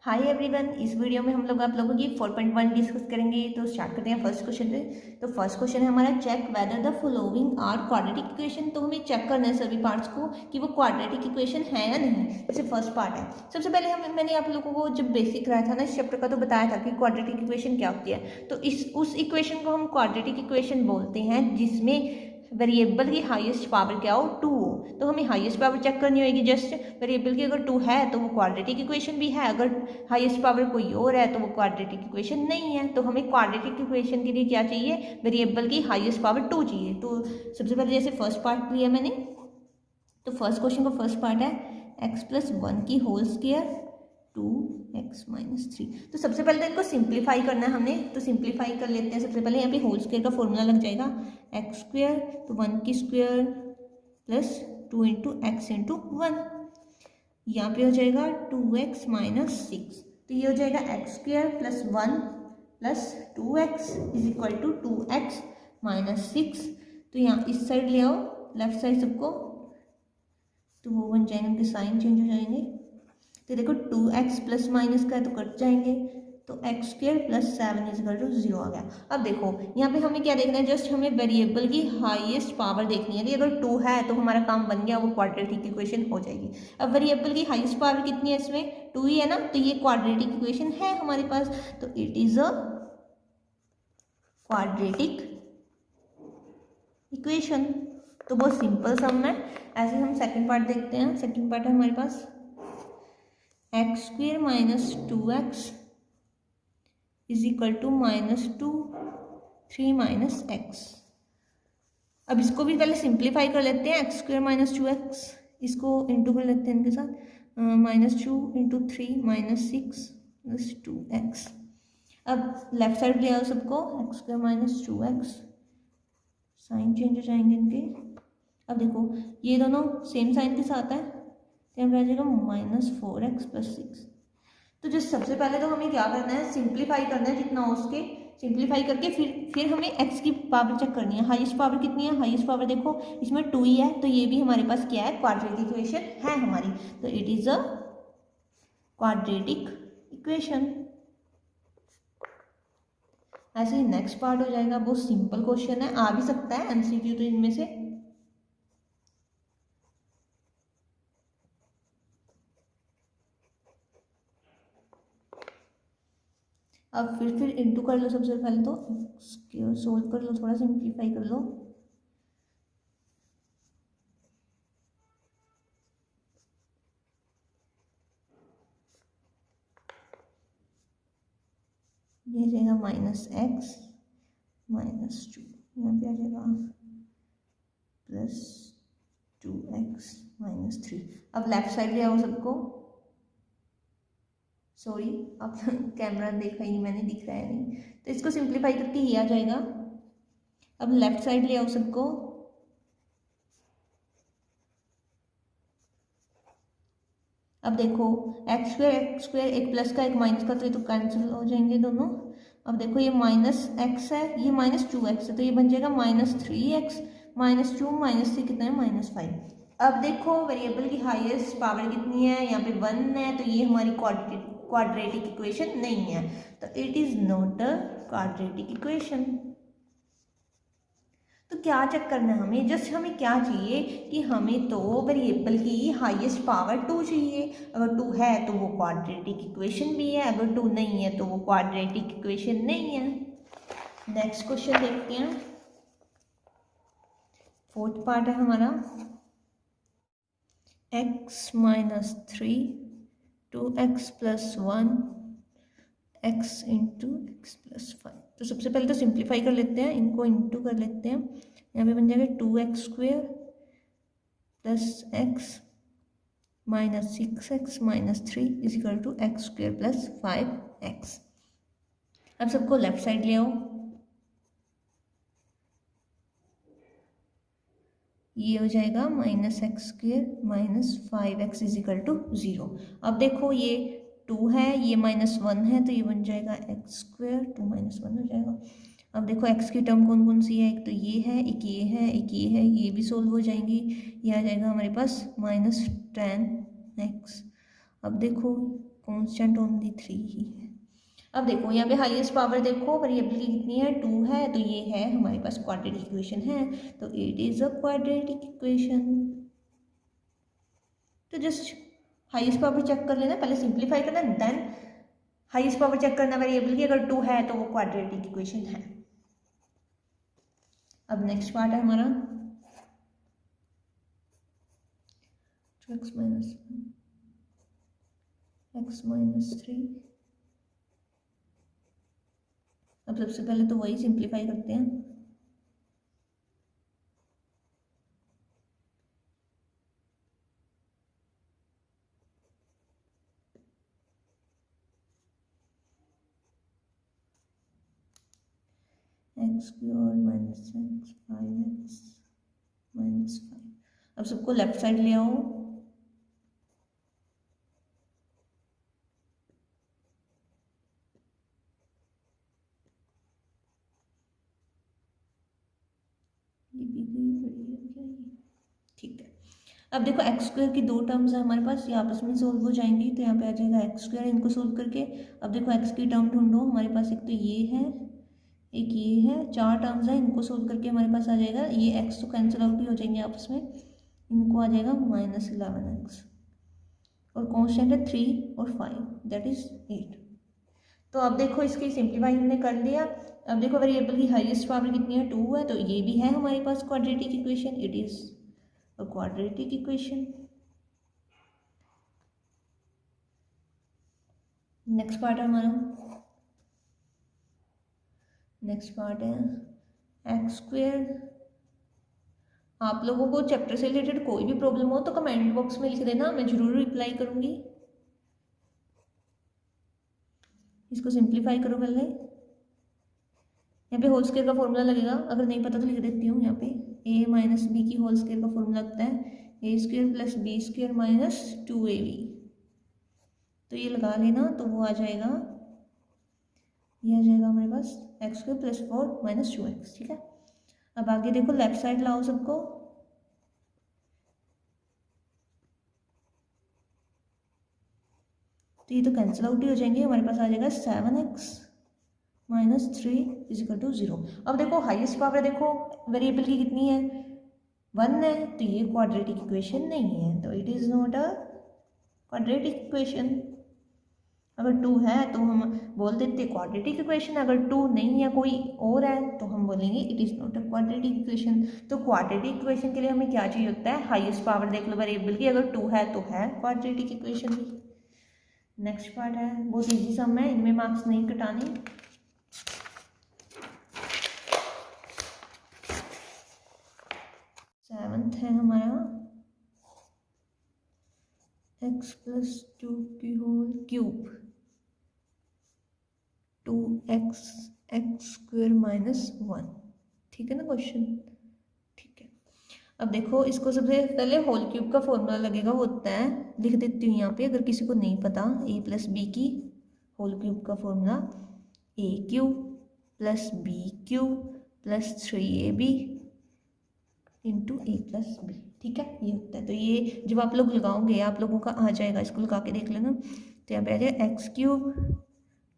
Hi everyone, इस video में हम लोग आप लोगों की 4.1 डिस्कस करेंगे। तो स्टार्ट करते हैं फर्स्ट क्वेश्चन से। तो फर्स्ट क्वेश्चन है हमारा, check whether the following are quadratic equation. तो हमें चेक करना है सभी पार्ट्स को कि वो क्वाड्रेटिक इक्वेशन है या नहीं। जैसे फर्स्ट पार्ट है, सबसे पहले मैंने आप लोगों को जब बेसिक कराया था ना इस चैप्टर का, तो बताया था कि क्वाड्रेटिक इक्वेशन क्या होती है। तो उस इक्वेशन को हम क्वाड्रेटिक इक्वेशन बोलते हैं जिसमें वेरिएबल की हाईएस्ट पावर क्या हो, 2 हो। तो हमें हाईएस्ट पावर चेक करनी होगी। जस्ट वेरिएबल की अगर 2 है तो वो क्वाड्रेटिक इक्वेशन भी है, अगर हाईएस्ट पावर कोई और है तो वो क्वाड्रेटिक इक्वेशन नहीं है। तो हमें क्वाड्रेटिक इक्वेशन के लिए क्या चाहिए, वेरिएबल की हाईएस्ट पावर 2 चाहिए। तो सबसे पहले जैसे फर्स्ट पार्ट लिया मैंने, तो फर्स्ट क्वेश्चन का फर्स्ट पार्ट है x+1 की होल स्क्वायर 2x-3। तो सबसे पहले तो इनको सिंप्लीफाई करना है हमने, तो सिंप्लीफाई कर लेते हैं। सबसे पहले यहाँ पे होल स्क्वायर का फॉर्मूला लग जाएगा x² तो 1 की square plus 2 into x into 1। यहाँ पे हो जाएगा 2x-6। तो ये हो जाएगा x² plus 1 plus 2x is equal to 2x-6। तो यहाँ इस साइड ले आओ, लेफ्ट साइड सबको, तो वो बन जाएंगे, उनके साइन चेंज हो जाएंगे। तो देखो 2x प्लस माइनस का है तो कट जाएंगे, तो x² plus 7 is equal to 0 आ गया। अब देखो यहाँ पे हमें क्या देखना है, जस्ट हमें वेरिएबल की हाईएस्ट पावर देखनी है। कि अगर 2 है तो हमारा काम बन गया, वो क्वाड्रेटिक इक्वेशन हो जाएगी। अब वेरिएबल की हाईएस्ट पावर कितनी है, इसमें 2 ही है ना, तो ये क्वाड्रेटिक इक्वेशन है हमारे पास। तो it is a quadratic equation. तो बहुत सिंपल सम है। ऐसे हम सेकंड पार्ट देखते हैं। सेकंड पार्ट है हमारे पास x² minus 2x is equal to -2 3 minus x। अब इसको भी पहले सिंप्लीफाई कर लेते हैं। x² माइनस 2x इसको इंटू कर लेते हैं इनके साथ, -2 इंटू 3 माइनस 6 प्लस 2x। अब लेफ्ट साइड ले आओ सबको, x² minus 2x, sign change हो जाएंगे इनके। अब देखो ये दोनों सेम साइन के साथ है, तो यहाँ पे आ जाएगा -4x प्लस 6। तो जो सबसे पहले तो हमें क्या करना है, सिंप्लीफाई करना है जितना हो उसके। सिंप्लीफाई करके फिर हमें x की पावर चेक करनी है। हाईएस्ट पावर कितनी है, हाईएस्ट पावर देखो इसमें 2 ही है, तो ये भी हमारे पास क्या है, क्वाड्रेटिक इक्वेशन है हमारी। तो it is a quadratic equation. ऐसे ही नेक्स्ट पार्ट हो जाएगा, बहुत सिंपल क्वेश्चन है, आ भी सकता है एमसीक्यू तो इनमें से। अब फिर इंटू कर लो। सबसे पहले तो सोल्व कर लो, थोड़ा सिंप्लीफाई कर लो। ये आ जाएगा -x -2, यहाँ पे आ जाएगा +2x-3। अब लेफ्ट साइड ले आओ सबको। सॉरी, अब कैमरा देखा ही नहीं मैंने, दिख रहा है नहीं, तो इसको सिंप्लीफाई करके ये आ जाएगा। अब लेफ्ट साइड ले आओ सबको। अब देखो x² एक प्लस का एक माइनस का, तो ये तो कैंसिल हो जाएंगे दोनों। अब देखो ये -x है, ये -2x है, तो ये बन जाएगा -3x -2 -3 कितना है, -5। अब देखो वेरिएबल की हाईएस्ट पावर कितनी है, यहाँ पे 1 है, तो ये हमारी क्वाड्रेटिक इक्वेशन नहीं है। तो it is not a quadratic equation. तो क्या चेक करना है हमें, जस्ट हमें क्या चाहिए कि हमें तो वेरिएबल की हाईएस्ट पावर 2 चाहिए। अगर 2 है तो वो क्वाड्रेटिक इक्वेशन भी है, अगर 2 नहीं है तो वो क्वाड्रेटिक इक्वेशन नहीं है। नेक्स्ट क्वेश्चन देखते हैं। फोर्थ पार्ट है हमारा x-3 2x plus 1 x into x plus 5। तो सबसे पहले तो सिंप्लीफाई कर लेते हैं, इनको इंटू कर लेते हैं। यहाँ पे बन जाएगा 2x² plus x -6x -3 is equal to x² plus 5x। अब सबको लेफ्ट साइड ले आओ। ये हो जाएगा -x² -5x is equal to 0। अब देखो ये 2 है, ये -1 है, तो ये बन जाएगा x² 2 -1 हो जाएगा। अब देखो x की टर्म कौन कौन सी है, एक तो ये है, एक ये है, एक ये है, ये भी सोल्व हो जाएंगी। ये आ जाएगा हमारे पास -10x। अब देखो कांस्टेंट ओनली 3 ही है। अब देखो यहाँ पे हाईएस्ट पावर देखो वेरिएबल की कितनी है 2 है, तो ये है हमारे पास क्वाड्रेटिक इक्वेशन है, तो it is a quadratic equation. तो जस्ट हाईएस्ट पावर चेक कर लेना, पहले सिंप्लीफाई करना देन हाईएस्ट पावर चेक करना वेरिएबल की, अगर 2 है तो वो क्वाड्रेटिक इक्वेशन है। अब नेक्स्ट पार्ट है हमारा 2x माइनस 3। अब सबसे पहले तो वही सिंप्लीफाई करते हैं। X square minus 5x minus 5। अब सबको लेफ्ट साइड ले आओ। ये भी गई बड़ी है क्या ये, ठीक है। अब देखो एक्स स्क्वायर की 2 टर्म्स है हमारे पास, ये आपस में सोल्व हो जाएंगी, तो यहाँ पे आ जाएगा एक्स स्क्वायर, इनको सोल्व करके। अब देखो एक्स की टर्म ढूंढो, हमारे पास एक तो ये है, एक ये है, 4 टर्म्स है, इनको सोल्व करके हमारे पास आ जाएगा ये एक्स तो कैंसिल आउट ही हो जाएंगे आपस में, इनको आ जाएगा -11x, और कॉन्स्टेंट है 3 और 5 दैट इज 8। तो अब देखो इसकी सिंप्लीफाई हमने कर लिया। अब देखो वेरिएबल की हाईएस्ट पावर कितनी है 2 है, तो ये भी है हमारे पास quadratic equation, it is a quadratic equation. Next part है हमारा, नेक्स्ट पार्ट है एक्स स्क्वायर। आप लोगों को चैप्टर से रिलेटेड कोई भी प्रॉब्लम हो तो कमेंट बॉक्स में लिख देना, मैं जरूर रिप्लाई करूंगी। इसको सिंप्लीफाई करो पहले। यहाँ पे होल स्क्वायर का फॉर्मूला लगेगा, अगर नहीं पता तो लिख देती हूँ। यहाँ पे a माइनस बी की होल स्क्वायर का फॉर्मूला लगता है a square plus B square minus 2ab, तो ये लगा लेना, तो वो आ जाएगा, ये आ जाएगा हमारे पास x square plus 4 minus 2x, ठीक है। अब आगे देखो लेफ्ट साइड लाओ सबको, तो ये तो कैंसिल आउट ही हो जाएंगे, हमारे पास आ जाएगा 7x माइनस 3 इजिकल टू 0। अब देखो हाईएस्ट पावर देखो वेरिएबल की कितनी है 1 है, तो ये क्वाड्रेटिक इक्वेशन नहीं है, तो it is not a quadratic equation. अगर 2 है तो हम बोल देते क्वाड्रेटिक इक्वेशन, अगर 2 नहीं है कोई और है तो हम बोलेंगे it is not a quadratic equation. तो क्वाड्रेटिक इक्वेशन के लिए हमें क्या चाहिए होता है, हाईएस्ट पावर देख लो वेरिएबल की, अगर 2 है तो है क्वाड्रेटिक इक्वेशन भी। नेक्स्ट पार्ट है, बहुत ईजी सम है, इनमें मार्क्स नहीं कटाने। सेवंथ है हमारा x प्लस 2 की whole cube 2x X square minus 1, ठीक है ना क्वेश्चन, ठीक है। अब देखो इसको सबसे पहले होल क्यूब का फॉर्मूला लगेगा, वो होता है, लिख देती हूँ यहाँ पे अगर किसी को नहीं पता, a प्लस बी की होल क्यूब का formula a cube plus B cube plus 3ab into a plus B, ठीक है, ये होता है। तो ये जब आप लोग लगाओगे आप लोगों का आ जाएगा, इसको लगा के देख लेना, तो यहाँ पे आ जाएगा एक्स क्यूब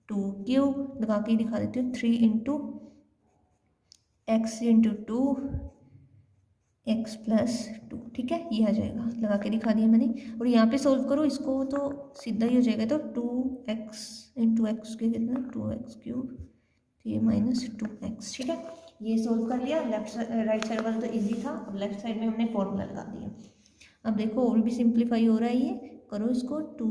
2 क्यूब, लगा के दिखा देती हूँ 3 into x into 2 x plus 2, ठीक है, ये आ जाएगा, लगा के दिखा दिया मैंने। और यहाँ पे सोल्व करो इसको तो सीधा ही हो जाएगा, तो 2x इंटू एक्स के कितना 2x क्यूब, तो ये माइनस 2x, ठीक है, ये सोल्व कर लिया। लेफ्ट राइट साइड वाला तो इजी था, अब लेफ्ट साइड में हमने फॉर्मूला लगा दिया। अब देखो और भी सिंप्लीफाई हो रहा है, ये करो इसको, 2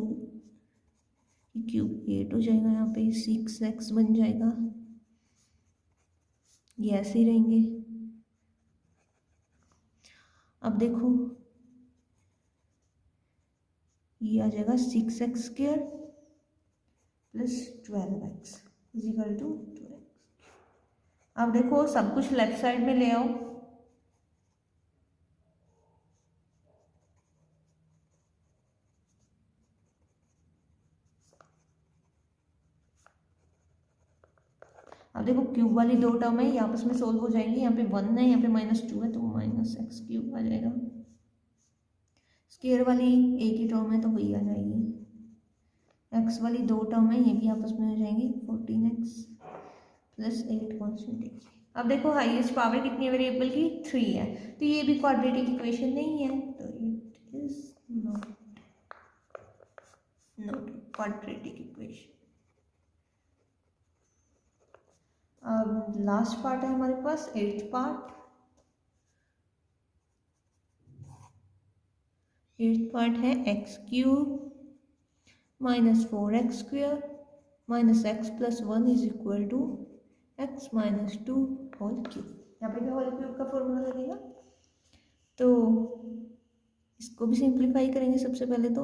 क्यूब 8 हो जाएगा, यहाँ पे 6x बन जाएगा, ये ऐसे ही रहेंगे। अब देखो ये आ जाएगा 6x square plus 12x is equal to 2x। अब देखो सब कुछ लेफ्ट साइड में ले आओ, अब देखो क्यूब वाली 2 टर्म है, ये आपस में सोल्व हो जाएंगी, यहाँ पे 1 है, यहाँ पे -2 है, तो माइनस एक्स क्यूब आ जाएगा। स्क्वायर वाली एक ही टर्म है तो वही आ जाएगी। एक्स वाली दो टर्म है, ये भी आपस में हो जाएंगी 14x प्लस 8 कॉन्स्टेंट x। अब देखो हाईएस्ट पावर कितनी वेरिएबल की 3 है, तो ये भी क्वाड्रेटिक इक्वेशन नहीं है, तो it is not quadratic equation. अब लास्ट पार्ट है हमारे पास 8th पार्ट। 8th पार्ट है X cube minus 4x square minus X plus 1 is equal to X minus 2 whole cube. यहाँ पे भी होल क्यूब का फॉर्मूला लगेगा, तो इसको भी सिंप्लीफाई करेंगे। सबसे पहले तो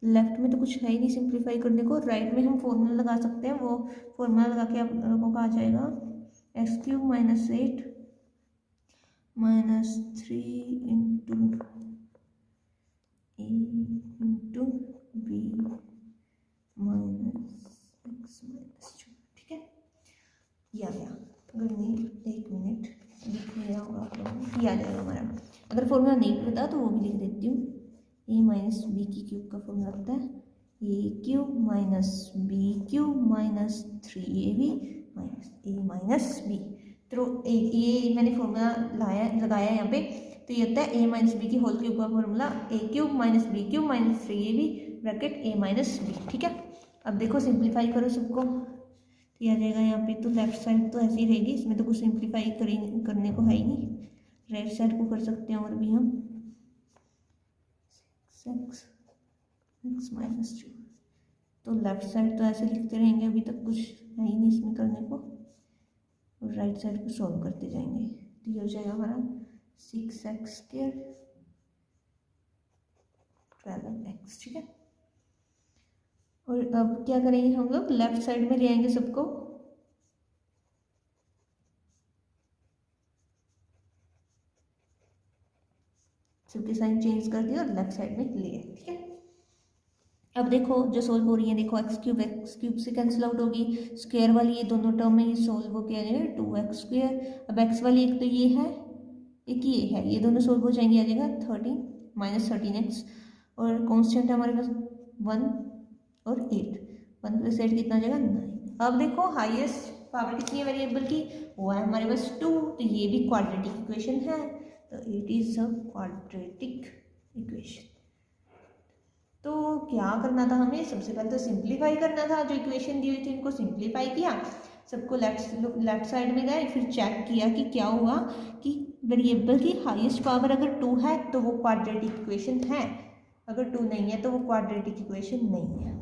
लेफ्ट में तो कुछ है ही नहीं सिंप्लीफाई करने को, राइट में हम फॉर्मूला लगा सकते हैं। वो फॉर्मूला लगा के आप लोगों का आ जाएगा x cube minus 8 minus 3 into a into b minus x minus 2। ठीक है, ये आ गया। अगर नहीं 1 मिनट लिख लिया होगा आप लोगों ने, ये आ जाएगा हमारा। अगर फॉर्मूला नहीं पता तो वो भी लिख देती हूँ। ए माइनस बी की क्यूब का फॉर्मूला होता है a cube minus b cube minus 3ab minus a minus b. तो ये मैंने फॉर्मूला लगाया यहाँ पे, तो ये होता है ए माइनस बी की होल क्यूब का formula a cube minus b cube minus 3ab bracket a minus b. ठीक है, अब देखो सिंप्लीफाई करो सबको, तो ये आ जाएगा यहाँ पे। तो लेफ्ट साइड तो ऐसे ही रहेगी, इसमें तो कुछ सिंप्लीफाई करने को है ही नहीं। राइट साइड को कर सकते हैं और भी हम एक्स माइनस 2। तो लेफ्ट साइड तो ऐसे लिखते रहेंगे, अभी तक कुछ है ही नहीं इसमें करने को, और राइट साइड को सॉल्व करते जाएंगे। तो ये हो जाएगा हमारा 6x स्क्वायर 12x। ठीक है, और अब क्या करेंगे हम लोग, लेफ्ट साइड में ले आएंगे सबको। सबके साइन चेंज कर दिया और लेफ्ट साइड में लिए। ठीक है, अब देखो जो सोल्व हो रही है, देखो एक्स क्यूब से कैंसिल आउट होगी, स्क्वायर वाली ये दोनों टर्म में ये सोल्व हो क्या जाएगा 2x स्क्वायर। अब एक्स वाली एक तो ये है, एक ये है, ये दोनों सोल्व हो जाएंगे, आ जाएगा 13 माइनस 13x। और कॉन्स्टेंट है हमारे पास 1 और 8, 1 प्लस 8 कितना आ जाएगा 9। अब देखो हाईएस्ट पावर कितनी है वेरिएबल की, वो है हमारे पास 2, तो ये भी क्वाड्रेटिक इक्वेशन है, तो it is a quadratic equation. तो क्या करना था हमें, सबसे पहले तो सिंप्लीफाई करना था। जो इक्वेशन दी हुई थी उनको सिंप्लीफाई किया, सबको लेफ्ट साइड में गए, फिर चेक किया कि क्या हुआ कि वेरिएबल की हाईएस्ट पावर अगर 2 है तो वो क्वाड्रेटिक इक्वेशन है, अगर 2 नहीं है तो वो क्वाड्रेटिक इक्वेशन नहीं है।